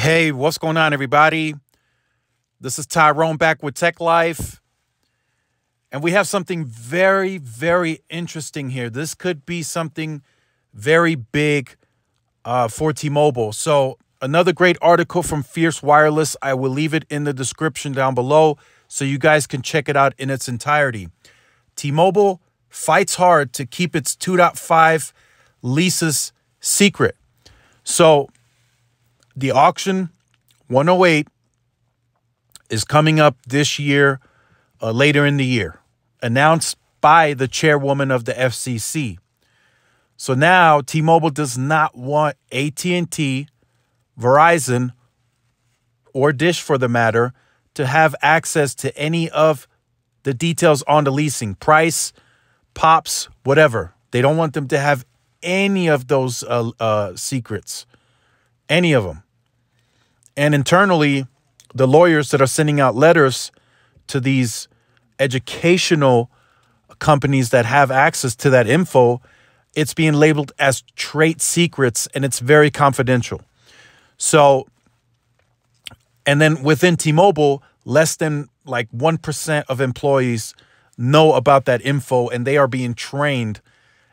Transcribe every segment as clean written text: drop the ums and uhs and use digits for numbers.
Hey, what's going on, everybody? This is Tyrone back with Tech Life. And we have something very, very interesting here. This could be something very big for T-Mobile. So another great article from Fierce Wireless. I will leave it in the description down below so you guys can check it out in its entirety. T-Mobile fights hard to keep its 2.5 leases secret. So the auction 108 is coming up this year, later in the year, announced by the chairwoman of the FCC. So now T-Mobile does not want AT&T, Verizon, or Dish for the matter, to have access to any of the details on the leasing, price, POPs, whatever. They don't want them to have any of those secrets, any of them. And internally, the lawyers that are sending out letters to these educational companies that have access to that info, it's being labeled as trade secrets, and it's very confidential. So, and then within T-Mobile, less than like 1% of employees know about that info, and they are being trained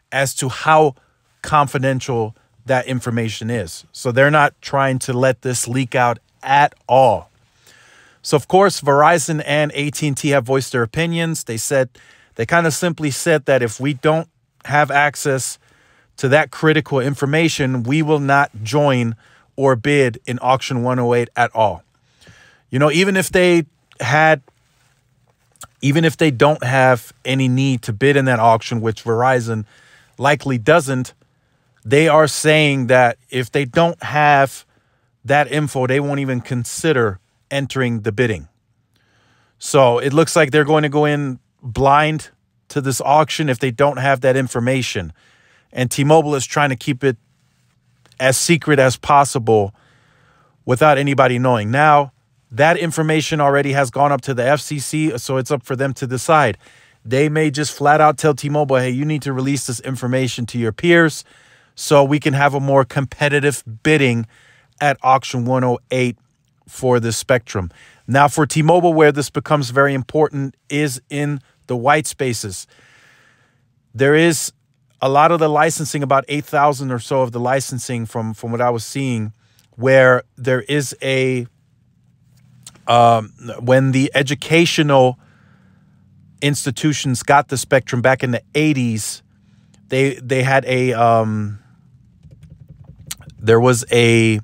as to how confidential that information is. So they're not trying to let this leak out at all. So, of course, Verizon and AT&T have voiced their opinions. They kind of simply said that if we don't have access to that critical information, we will not join or bid in auction 108 at all. You know, even if they don't have any need to bid in that auction, which Verizon likely doesn't, they are saying that if they don't have that info, they won't even consider entering the bidding. So it looks like they're going to go in blind to this auction if they don't have that information. And T-Mobile is trying to keep it as secret as possible without anybody knowing. Now, that information already has gone up to the FCC, so it's up for them to decide. They may just flat out tell T-Mobile, hey, you need to release this information to your peers so we can have a more competitive bidding at auction 108 for this spectrum. Now, for T-Mobile, where this becomes very important is in the white spaces. There is a lot of the licensing, about 8,000 or so of the licensing from what I was seeing, where there is a when the educational institutions got the spectrum back in the 80s, they had a there was a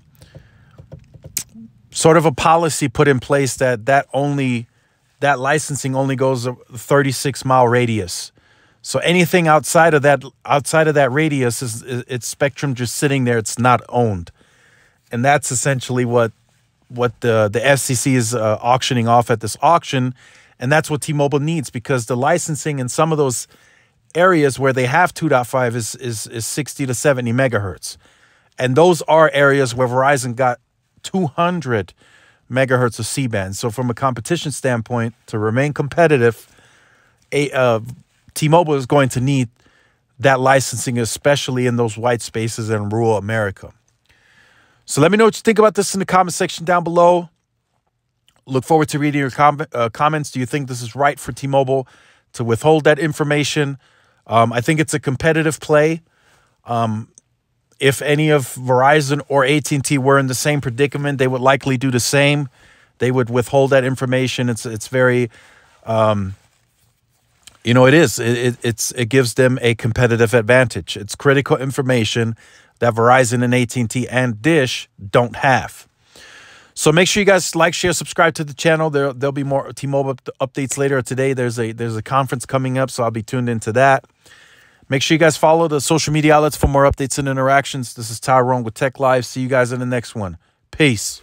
sort of a policy put in place that licensing only goes a 36-mile radius. So anything outside of that radius is it's spectrum just sitting there. It's not owned, and that's essentially what the FCC is auctioning off at this auction, and that's what T-Mobile needs, because the licensing in some of those areas where they have 2.5 is 60 to 70 megahertz. And those are areas where Verizon got 200 megahertz of C-band. So from a competition standpoint, to remain competitive, T-Mobile is going to need that licensing, especially in those white spaces in rural America. So let me know what you think about this in the comment section down below. Look forward to reading your comments. Do you think this is right for T-Mobile to withhold that information? I think it's a competitive play. If any of Verizon or AT&T were in the same predicament, they would likely do the same. They would withhold that information. It's very, it gives them a competitive advantage. It's critical information that Verizon and AT&T and Dish don't have. So make sure you guys like, share, subscribe to the channel. There'll be more T-Mobile updates later today. There's a conference coming up, so I'll be tuned into that. Make sure you guys follow the social media outlets for more updates and interactions. This is Tyrone with Tech Live. See you guys in the next one. Peace.